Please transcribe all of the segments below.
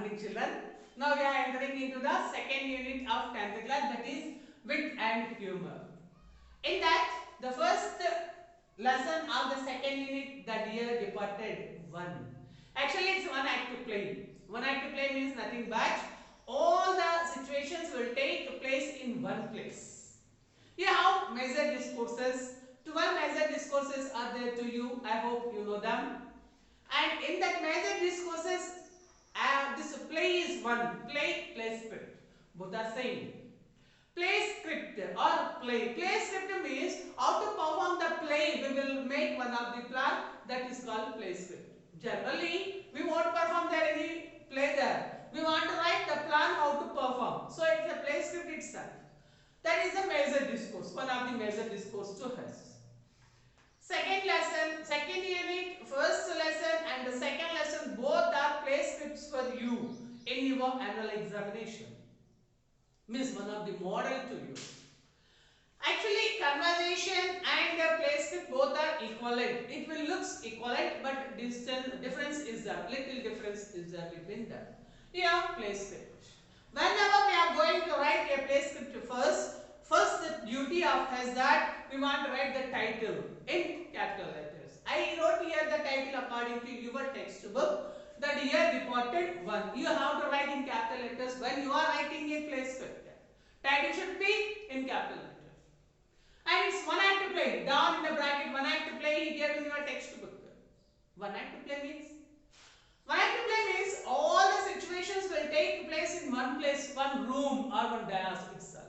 morning children. Now we are entering into the second unit of 10th class, that is wit and humor. In that, the first lesson of the second unit, the dear departed one. Actually it's one act to play. One act to play means nothing but all the situations will take place in one place. You have major discourses. 12 major discourses are there to you. I hope you know them. And in that major discourses, this play is one. Play script. Both are same. Play script or play. Play script means how to perform the play. We will make one of the plan, that is called play script. Generally, we won't perform there any play there. We want to write the plan how to perform. So it's a play script itself. That is a major discourse. One of the major discourse to us. Second lesson, second unit, first lesson and the second lesson both are play scripts for you in your annual examination. Means one of the model to you. Actually, conversation and play script both are equivalent. It will looks equivalent, but difference is there. Little difference is there between them. Here, play script. Whenever we are going to write a play script first the duty of us that we want to write the title in capital letters. I wrote here the title according to your textbook. The dear departed one. You have to write in capital letters when you are writing a play script. Title should be in capital letters. And it's one act to play. Down in the bracket, one act to play here in your textbook. One act to play means? One act to play means all the situations will take place in one place, one room or one dais itself.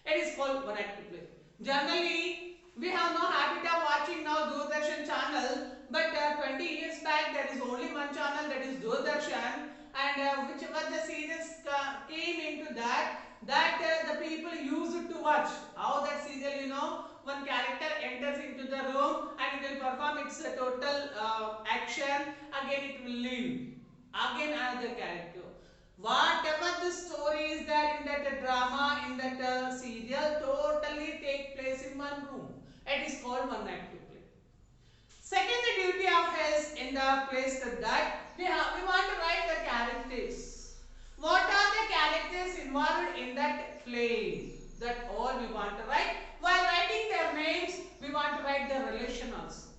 It is called one act to play. Generally, we have no habit of watching now Doordarshan channel, but 20 years back there is only one channel, that is Doordarshan, and whichever the series came into that the people used to watch. How that serial, you know, one character enters into the room and it will perform its total action, again it will leave, again another character. Whatever the story is there in that drama, in that serial, totally take place in one room. It is called one act to play. Second, the duty of us in the place that we want to write the characters. What are the characters involved in that play? That all we want to write. While writing their names, we want to write the relation also.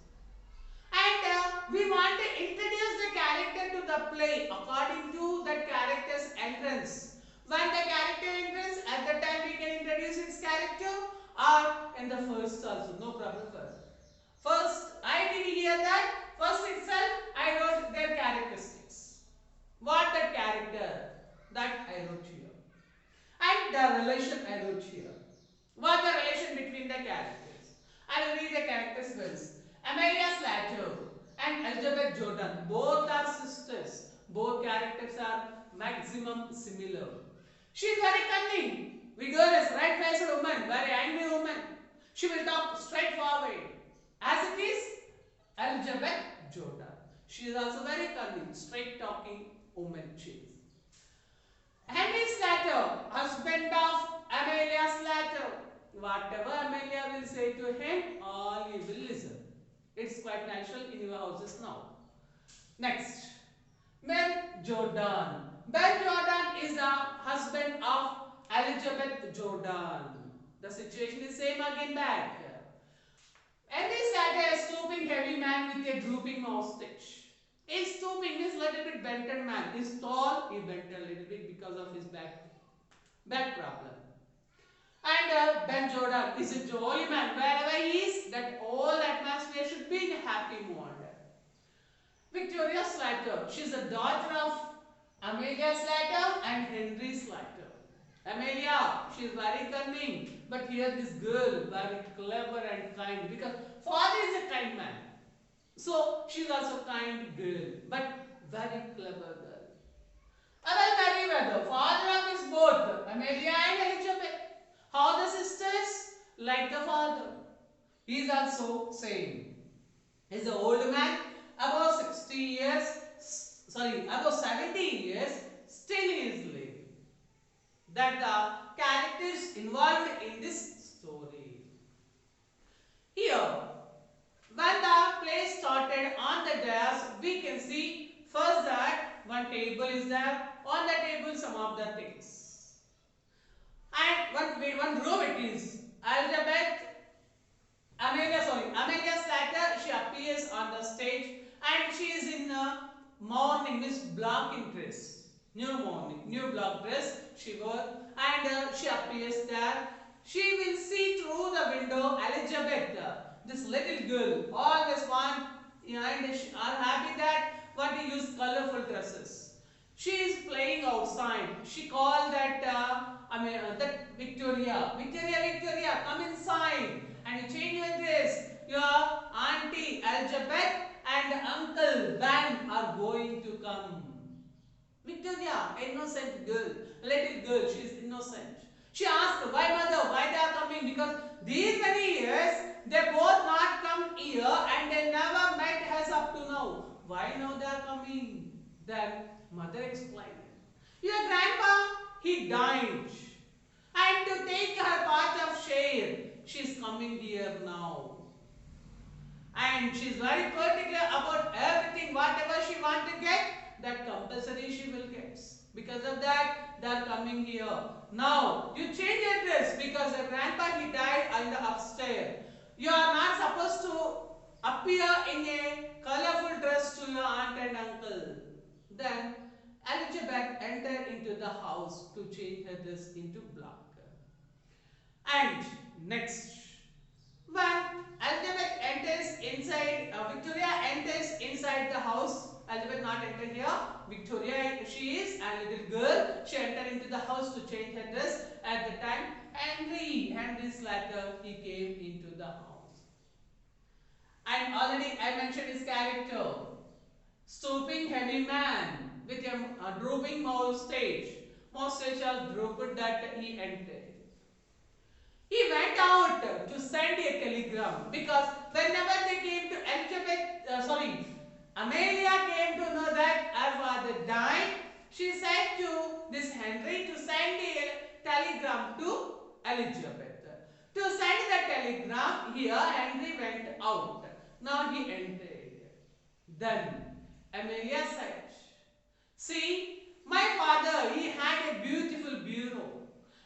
And we want to introduce the character to the play according to that character's entrance. When the character enters, at the time we can introduce its character, or in the first also, no problem first. First, I did hear that. First itself, I wrote their characteristics. What that character, that I wrote here. And the relation I wrote here. What the relation between the characters. I will read the characters once. Amelia Slater and Elizabeth Jordan, both are sisters. Both characters are maximum similar. She is very cunning, vigorous, red-faced woman, very angry woman. She will talk straightforward. As it is, Elizabeth Jordan. She is also very cunning, straight-talking woman. She is. Henry Slater, husband of Amelia Slater. Whatever Amelia will say to him, all he will listen. It's quite natural in your houses now. Next, Ben Jordan. Ben Jordan is the husband of Elizabeth Jordan. The situation is same again back. Henry Slater, a stooping heavy man with a drooping moustache. Is stooping means little bit bented man. Is tall, he bent a little bit because of his back problem. And Ben Jordan is a jolly man. Wherever he is, that whole atmosphere should be in a happy mood. Victoria Slater, she is a daughter of Amelia Slater and Henry Slater. Amelia, she is very cunning, but here this girl, very clever and kind, because father is a kind man. So she is also kind girl, but very clever girl. Other Meriwether, father of his both, Amelia and Elizabeth. How the sisters? Like the father. He is also same. He is an old man, about 60 years, about 70 years, still he is living. That the characters involved in this story. Here, when the play started on the dais, we can see first that one table is there. On the table, some of the things. And one row it is. Elizabeth, Amelia Slater, she appears on the stage and she is in a morning, means block in dress. New block dress she wore and she appears there. She will see through the window Elizabeth, this little girl, always want and she are happy that want to use colorful dresses. She is playing outside. She called that that Victoria, come inside and you change your dress. Your auntie Elizabeth and uncle Ben are going to come. Victoria, innocent girl, little girl, she is innocent. She asked, why mother, why they are coming? Because these many years, they both not come here and they never met us up to now. Why now they are coming? Then mother explained, your grandpa, he died. And to take her part of share, she is coming here now. And she is very particular about everything, whatever she want to get, that compulsory she will get. Because of that, they are coming here. Now, you change your dress because your grandpa, he died in the upstairs. You are not supposed to appear in a colorful dress to your aunt and uncle. Then, Elizabeth entered into the house to change her dress into black. And next, when Elizabeth enters inside, Victoria enters inside the house. Elizabeth not enter here. Victoria, she is a little girl. She entered into the house to change her dress. At the time, Henry Slater, he came into the house. And already I mentioned his character. Stooping heavy man with a drooping moustache. Moustache was drooped that he entered. He went out to send a telegram because whenever they came to Amelia came to know that her father died, she said to this Henry to send a telegram to Elizabeth. To send the telegram, here Henry went out. Now he entered. Then Amelia said, see, my father, he had a beautiful bureau.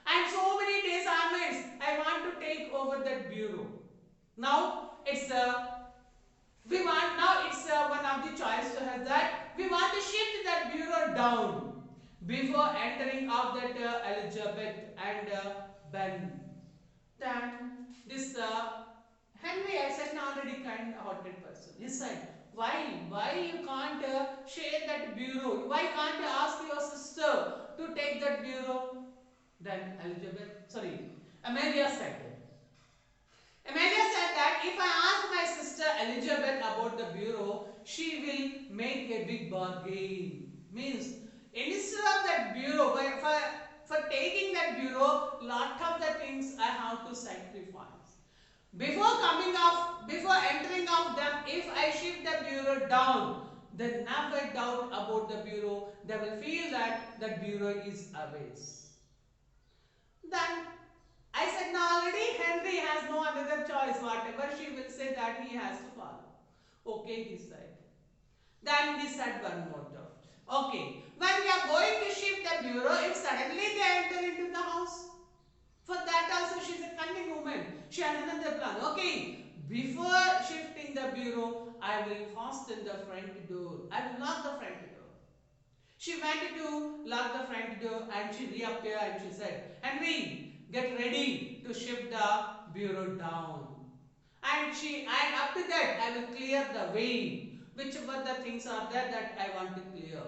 And so many days onwards, I want to take over that bureau. Now it's one of the choice to have that we want to shift that bureau down before entering of that Elizabeth and Ben. Then this Henry, I said, already kind-hearted person. He said, why you can't share that bureau? Why can't you ask your sister to take that bureau? Then Amelia said that if I ask my sister Elizabeth about the bureau, she will make a big bargain. Means instead of that bureau, for taking that bureau, lot of the things I have to sacrifice. Before entering of them, if I shift the bureau down, then never doubt about the bureau. They will feel that the bureau is ours. Then I said, now already Henry has no other choice. Whatever she will say, that he has to follow. Okay, he said. Then he said one more doubt. Okay, when we are going to shift the bureau, if suddenly they enter into the house, for that also she is a cunning woman. She has another plan. Okay, before shifting the bureau, I will fasten the front door. I will lock the front door. She went to lock the front door and she reappeared and she said, Henry, get ready to shift the bureau down. And up to that, I will clear the way. Whichever the things are there that I want to clear.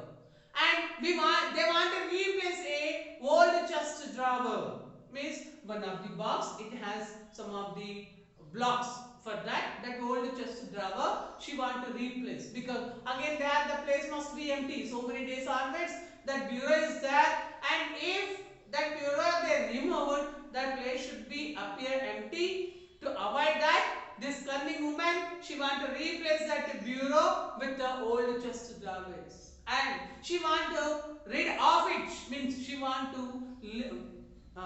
And they want to replace a old chest drawer. Means one of the box, it has some of the blocks. For that old chest drawer, she want to replace. Because again there the place must be empty. So many days onwards, that bureau is there. And if that bureau they removed, that place should be appear empty. To avoid that, this cunning woman, she want to replace that bureau with the old chest drawers. And she want to rid of it. Means she want to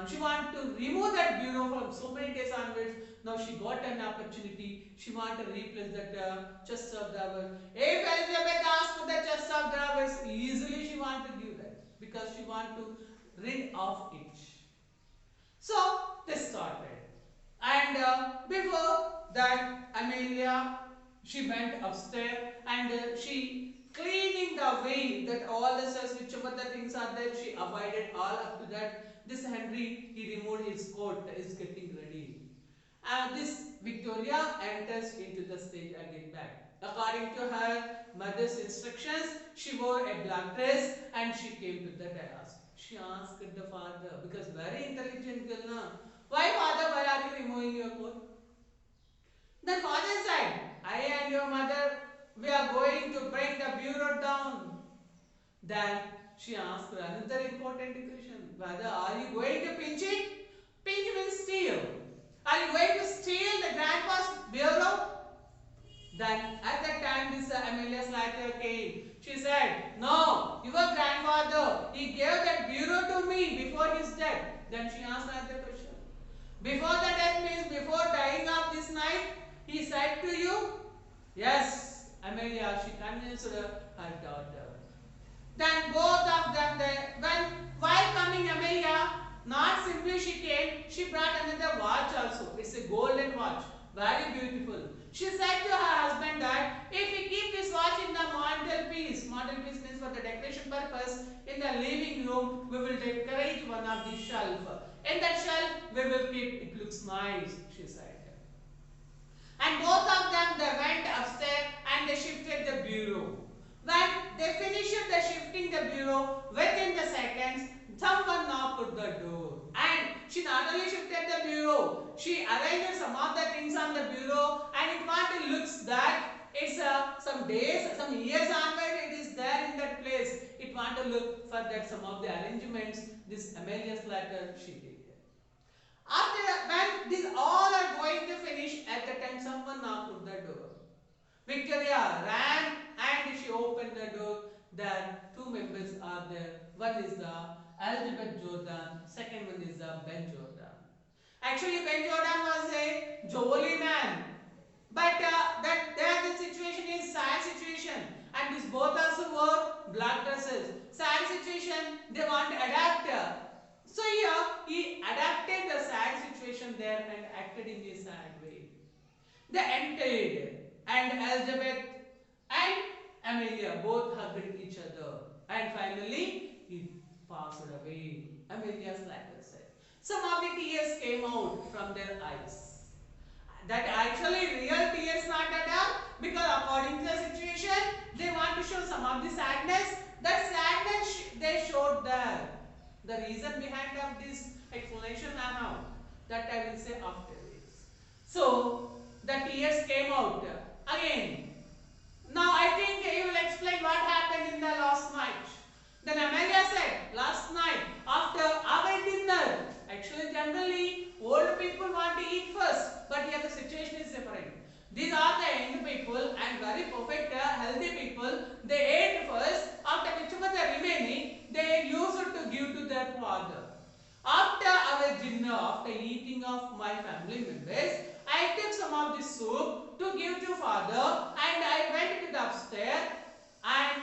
She wanted to remove that bureau from so many days onwards. Now she got an opportunity. She wanted to replace that chest of drawers. If Elizabeth asked for the chest of drawers, easily she wanted to give that because she wanted to rid of it. So this started, and before that, Amelia, she went upstairs and she cleaning the way that all the cells, whichever the things are there, she avoided all up to that. This Henry, he removed his coat, is getting ready. And this Victoria enters into the stage again back. According to her mother's instructions, she wore a black dress and she came to the dais. She asked the father, because very intelligent girl, na, why father, why are you removing your coat? The father said, I and your mother, we are going to break the bureau down. Then she asked another important question, whether are you going to pinch it? Pinch means steal. Are you going to steal the grandpa's bureau? Then at that time this Amelia's letter came. She said, no, your grandfather, he gave that bureau to me before his death. Then she asked another question. Before the death means before dying of this night, he said to you? Yes, Amelia, she convinced her daughter. Then both of them, while coming Amelia, not simply she came, she brought another watch also. It's a golden watch, very beautiful. She said to her husband that if we keep this watch in the mantelpiece means for the decoration purpose, in the living room, we will decorate one of the shelf. In that shelf, we will keep, it looks nice, she said. And both of them, they went upstairs and they shifted the bureau. When they finished the shifting the bureau, within the seconds, someone knocked at the door. And she not only shifted the bureau, she arranged some of the things on the bureau, and it what it looks that it's some days, some years onward, it is there in that place. It want to look for that some of the arrangements, this Amelia's letter she did. After when these all are going to finish, at the time someone knocked at the door. Victoria ran and she opened the door. There two members are there. One is the Elizabeth Jordan, second one is the Ben Jordan. Actually, Ben Jordan was a jolly man, but that there the situation is sad situation, and these both also wore black dresses. Sad situation, they want to adapt. So here he adapted the sad situation there and acted in a sad way. They entered, and Elizabeth and Amelia both hugged each other, and finally he passed away. Amelia's letter said. Some of the tears came out from their eyes. That actually real tears not at all, because according to the situation, they want to show some of the sadness. That sadness they showed there. The reason behind of this explanation I have, that I will say after this. So the tears came out again. Now I think you will explain what happened in the last night. Then Amelia said, last night after our dinner, actually generally old people want to eat first, but here the situation is different. These are the young people and very perfect healthy people. They ate first, after whichever the remaining, they used to give to their father. After our dinner, after eating of my family members, I took some of the soup to give to father, and I went to the upstairs, and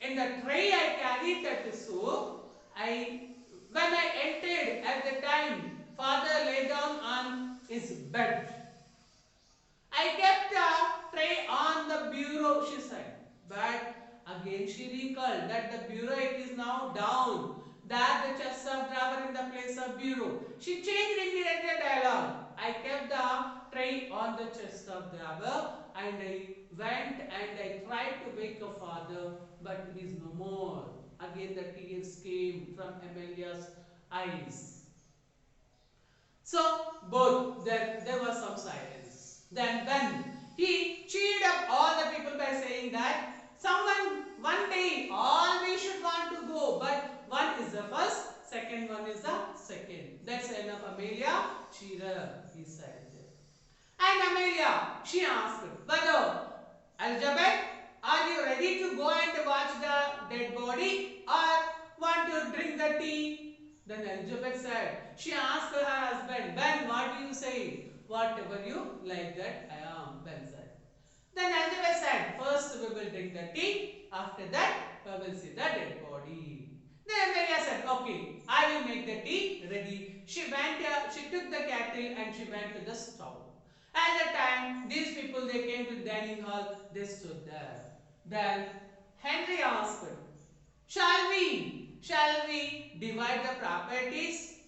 in the tray I carried that soup. When I entered at the time, father lay down on his bed. I kept the tray on the bureau, she said. But again she recalled that the bureau it is now down. That the chest of drawer in the place of bureau. She changed immediately dialogue. I kept the tray on the chest of drawer, and I went and I tried to wake up father, but he is no more. Again the tears came from Amelia's eyes. So both there was some silence. Then he cheered up all the people by saying that one day all we should want to go, but one is the first, second one is the second. That's enough, Amelia. Cheer up, he said. And Amelia, she asked, Brother Elizabeth, are you ready to go and watch the dead body or want to drink the tea? Then Elizabeth said, she asked her husband, Ben, what do you say? Whatever you like that I am, Ben said. Then Elizabeth said, first we will drink the tea, after that we will see the dead body. Then Amelia said, okay, I will make the tea ready. She took the kettle and she went to the stove. At the time, these people, they came to the dining hall, they stood there. Then Henry asked, shall we divide the properties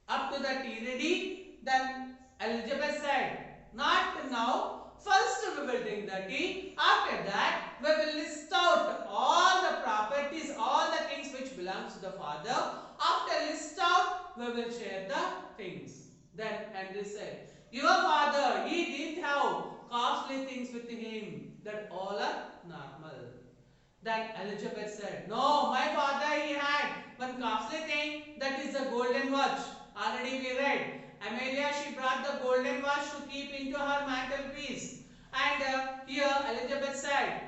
up to the tea ready? Then Elizabeth said, not now. First we will drink the tea. After that we will list out all the properties, all the things which belongs to the father. After list out, we will share the things. Then Henry said, your father, he didn't have costly things with him. That all are normal. Then Elizabeth said, no, my father, he had one costly thing, that is the golden watch. Already we read. Amelia, she brought the golden watch to keep into her mantelpiece. And here Elizabeth said,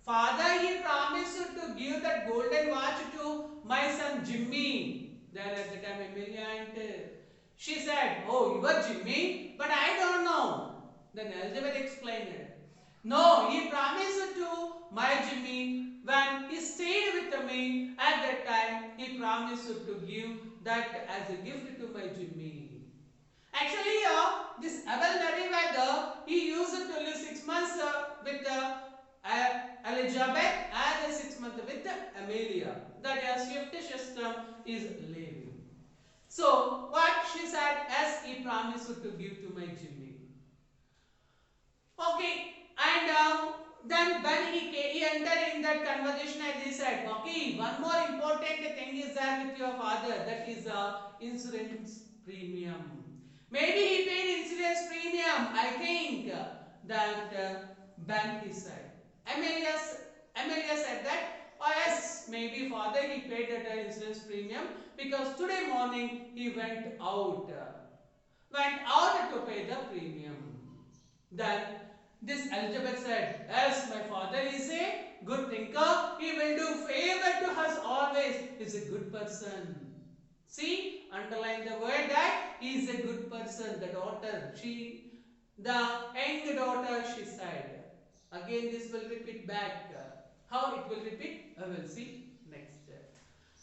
father, he promised to give that golden watch to my son Jimmy. Then at the time Amelia entered. She said, oh, you are Jimmy? But I don't know. Then Elizabeth explained it. No, he promised to my Jimmy when he stayed with me. At that time, he promised to give that as a gift to my Jimmy. Actually, this Abel Merriweather, he used to live 6 months with Elizabeth and 6 months with Amelia. That a shift system is living. So, what she said, as he promised to give to my Jimmy. Okay, and then when he entered in that conversation and he said, okay, one more important thing is there with your father, that is insurance premium. Maybe he paid insurance premium, I think, that Ben he said. Amelia said that, oh yes, maybe father he paid that insurance premium because today morning he went out to pay the premium. Then this Elizabeth said, yes, my father is a good thinker, he will do favor to us always, he is a good person. See, underline the word that he is a good person. The daughter, the young daughter, she said. Again, this will repeat back. How it will repeat? I will see next.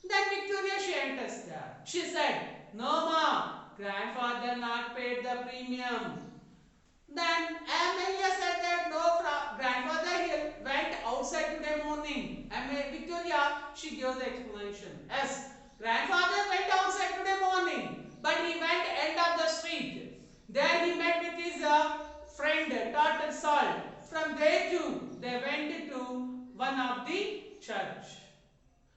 Then Victoria, she enters there. She said, no ma, grandfather not paid the premium. Then Amelia said that no, grandfather he went outside today morning. Victoria, she gives the explanation. Yes. Grandfather went outside today morning, but he went end of the street. There he met with his friend Turtle Salt. From there too, they went to one of the church.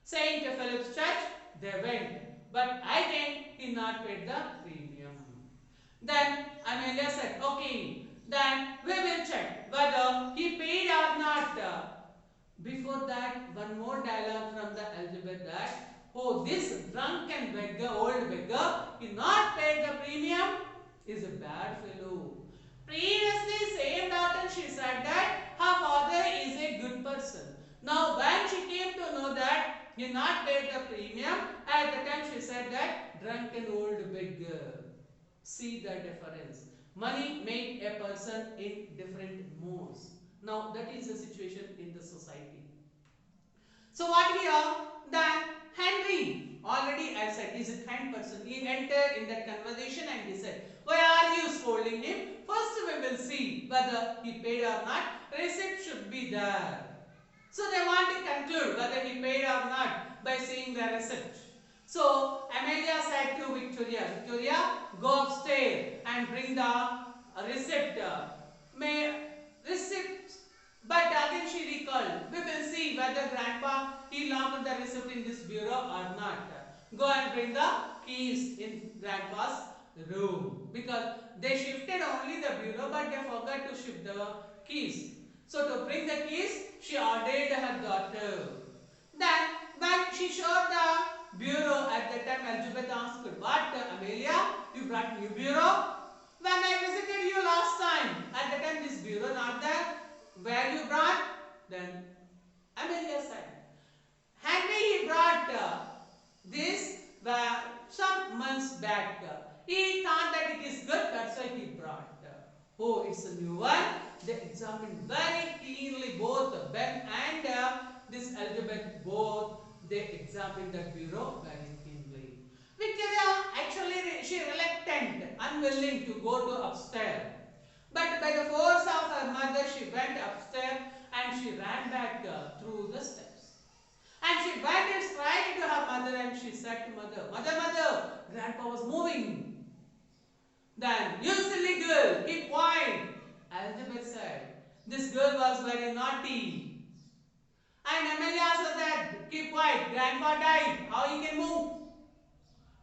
Saint Philip's Church, they went. But I think he not paid the premium. Then Amelia said, okay, then we will check whether he paid or not. Before that, one more dialogue from the Elizabeth that, oh, this drunken beggar, old beggar, he not paid the premium, is a bad fellow. Previously, same daughter, she said that her father is a good person. Now, when she came to know that he not paid the premium, at the time she said that drunken old beggar. See the difference. Money made a person in different modes. Now, that is the situation in the society. So, what here? Then Henry, already I said, is a kind person. He entered in that conversation and he said, why are you scolding him? First we will see whether he paid or not. Receipt should be there. So they want to conclude whether he paid or not by seeing the receipt. So Amelia said to Victoria, Victoria, go upstairs and bring the receipt. But again she recalled, we will see whether grandpa he locked the receipt in this bureau or not. Go and bring the keys in grandpa's room, because they shifted only the bureau but they forgot to shift the keys. So to bring the keys, she ordered her daughter. Then when she showed the bureau, at that time Elizabeth asked, what Amelia, you brought new bureau? When I visited you last time, at that time this bureau not there. Where you brought? Then Amelia said, Henry he brought this back. He thought that it is good, that's why he brought. Oh, it's a new one. They examined very keenly both Ben and this Elizabeth both. They examined the bureau very keenly. Victoria actually she reluctant, unwilling to go to upstairs. But by the force of her mother, she went upstairs and she ran back through the steps. And she went straight to her mother and she said to mother, "Mother, mother, grandpa was moving." Then, "You silly girl, keep quiet." Elizabeth said, "This girl was very naughty." And Amelia also said, "Keep quiet, grandpa died, how he can move?"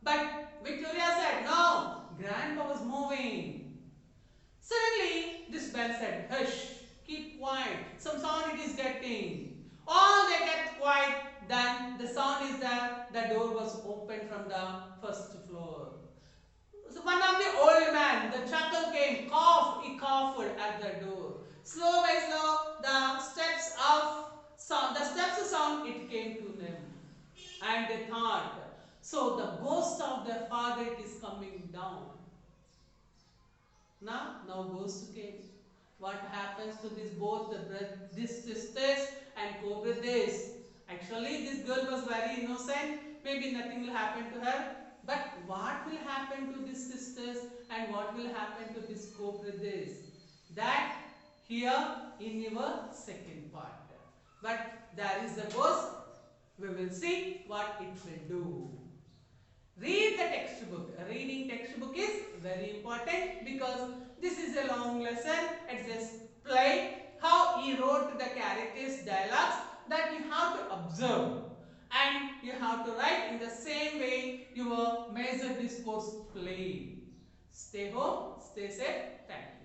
But Victoria said, "No, grandpa was moving." Suddenly, this bell said, "Hush, keep quiet, some sound it is getting." All they kept quiet, then the sound is there, the door was opened from the first floor. So one of the old man, the chuckle came, he coughed at the door. Slow by slow, the steps of sound, it came to them. And they thought, so the ghost of their father it is coming down. Now ghost came. What happens to these sisters and co-brothers? Actually, this girl was very innocent. Maybe nothing will happen to her. But what will happen to these sisters and what will happen to these co-brothers? That here in your second part. But there is the ghost. We will see what it will do. Read the textbook. Reading textbook is very important because this is a long lesson. It's just play how he wrote the characters dialogues that you have to observe and you have to write in the same way your major discourse play. Stay home, stay safe. Thank you.